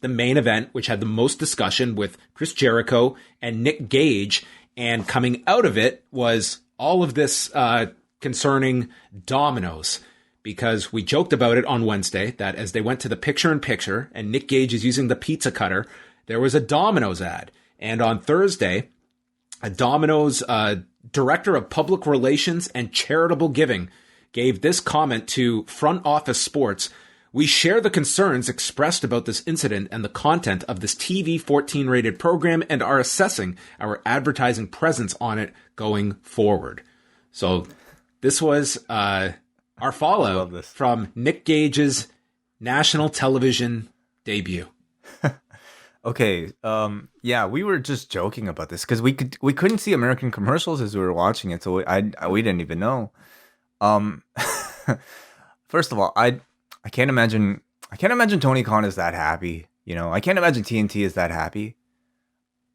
the main event, which had the most discussion with Chris Jericho and Nick Gage. And coming out of it was all of this concerning Domino's, because we joked about it on Wednesday that as they went to the picture-in-picture and Nick Gage is using the pizza cutter, there was a Domino's ad. And on Thursday, a Domino's director of public relations and charitable giving gave this comment to Front Office Sports. We share the concerns expressed about this incident and the content of this TV 14 rated program and are assessing our advertising presence on it going forward. So this was our fallout from Nick Gage's national television debut. Okay, yeah, we were just joking about this because we couldn't see American commercials as we were watching it, so we didn't even know. First of all, I can't imagine Tony Khan is that happy. You know, I can't imagine TNT is that happy.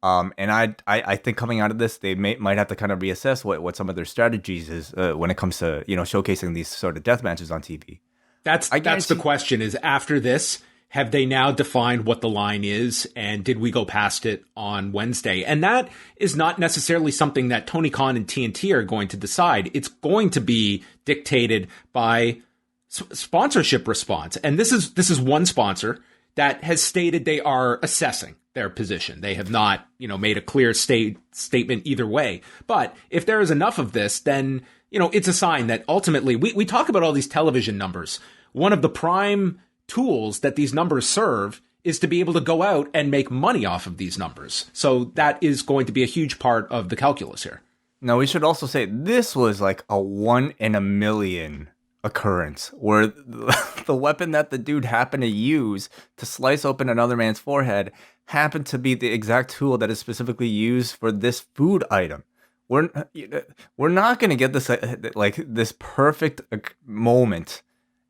And I think coming out of this, they might have to kind of reassess what some of their strategies is when it comes to, you know, showcasing these sort of death matches on TV. That's the question is, after this, have they now defined what the line is, and did we go past it on Wednesday? And that is not necessarily something that Tony Khan and TNT are going to decide. It's going to be dictated by sponsorship response. And this is one sponsor that has stated they are assessing their position. They have not, you know, made a clear statement either way. But if there is enough of this, then, you know, it's a sign that ultimately we talk about all these television numbers. One of the prime tools that these numbers serve is to be able to go out and make money off of these numbers. So that is going to be a huge part of the calculus here. Now, we should also say this was like a 1 in a million occurrence where the weapon that the dude happened to use to slice open another man's forehead happened to be the exact tool that is specifically used for this food item. We're not going to get this like this perfect moment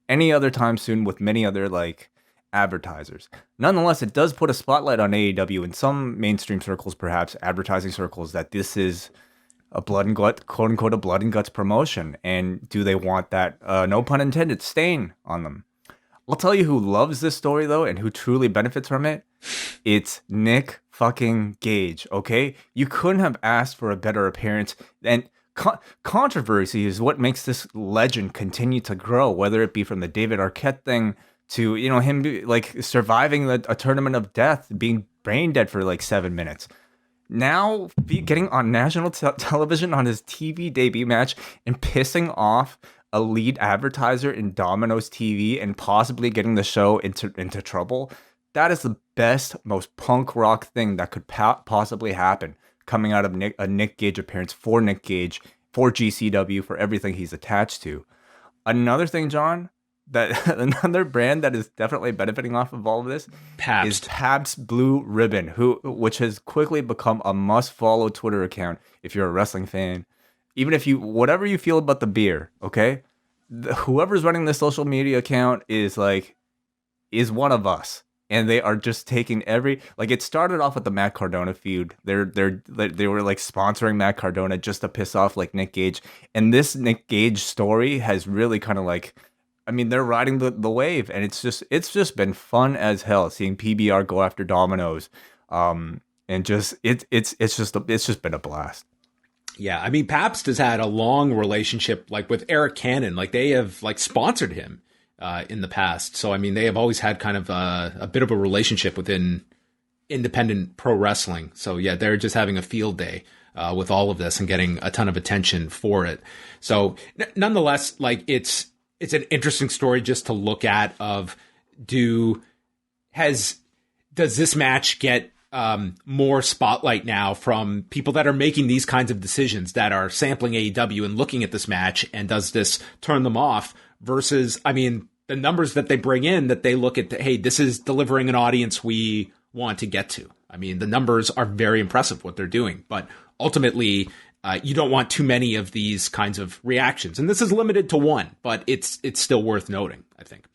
any other time soon with many other like advertisers. Nonetheless, it does put a spotlight on AEW in some mainstream circles, perhaps advertising circles, that this is a blood and gut, quote unquote, a blood and guts promotion. And do they want that, no pun intended, stain on them? I'll tell you who loves this story though, and who truly benefits from it. It's Nick fucking Gage. Okay, you couldn't have asked for a better appearance. And controversy is what makes this legend continue to grow, whether it be from the David Arquette thing to, you know, him like surviving a tournament of death, being brain dead for like 7 minutes. Now getting on national television on his TV debut match and pissing off a lead advertiser in Domino's TV and possibly getting the show into trouble. That is the best, most punk rock thing that could possibly happen coming out of a Nick Gage appearance for Nick Gage, for GCW, for everything he's attached to. Another thing, John, that another brand that is definitely benefiting off of all of this PABST. Is PABST Blue Ribbon, which has quickly become a must-follow Twitter account if you're a wrestling fan. Even if whatever you feel about the beer, okay? Whoever's running the social media account is one of us. And they are just taking it started off with the Matt Cardona feud. They were like sponsoring Matt Cardona just to piss off like Nick Gage. And this Nick Gage story has really kind of like, I mean, they're riding the wave, and it's just been fun as hell seeing PBR go after Domino's. And just it's just been a blast. Yeah, I mean, PABST has had a long relationship like with Eric Cannon. Like they have like sponsored him in the past. So, I mean, they have always had kind of a bit of a relationship within independent pro wrestling. So, yeah, they're just having a field day with all of this and getting a ton of attention for it. So, nonetheless, like it's an interesting story just to look at of does this match get more spotlight now from people that are making these kinds of decisions, that are sampling AEW and looking at this match, and does this turn them off versus, I mean, the numbers that they bring in, that they look at, hey, this is delivering an audience we want to get to. I mean, the numbers are very impressive what they're doing, but ultimately you don't want too many of these kinds of reactions. And this is limited to one, but it's still worth noting, I think.